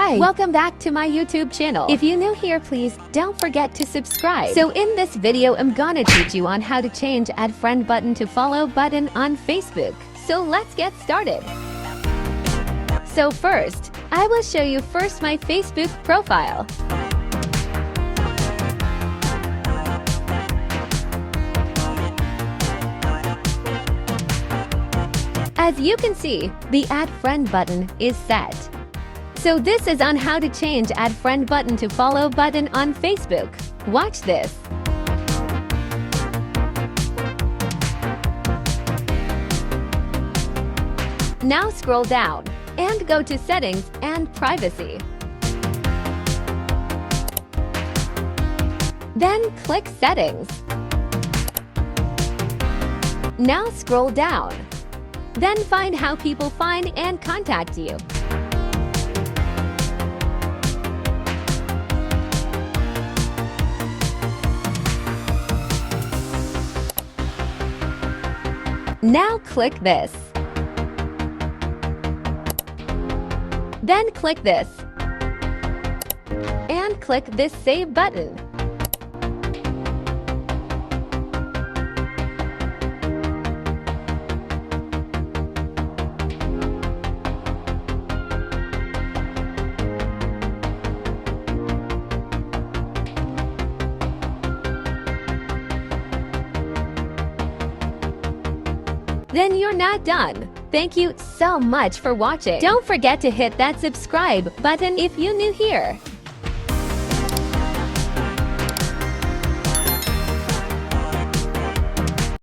Hi, welcome back to my YouTube channel. If you're new here, please don't forget to subscribe. So in this video, I'm gonna teach you on how to change add friend button to follow button on Facebook. So let's get started. So first, I will show you first my Facebook profile. As you can see, the add friend button is set. So this is on how to change add friend button to follow button on Facebook. Watch this. Now scroll down and go to settings and privacy. Then click settings. Now scroll down. Then find how people find and contact you. Now click this. Then click this. And click this save button. Then you're not done. Thank you so much for watching. Don't forget to hit that subscribe button if you're new here.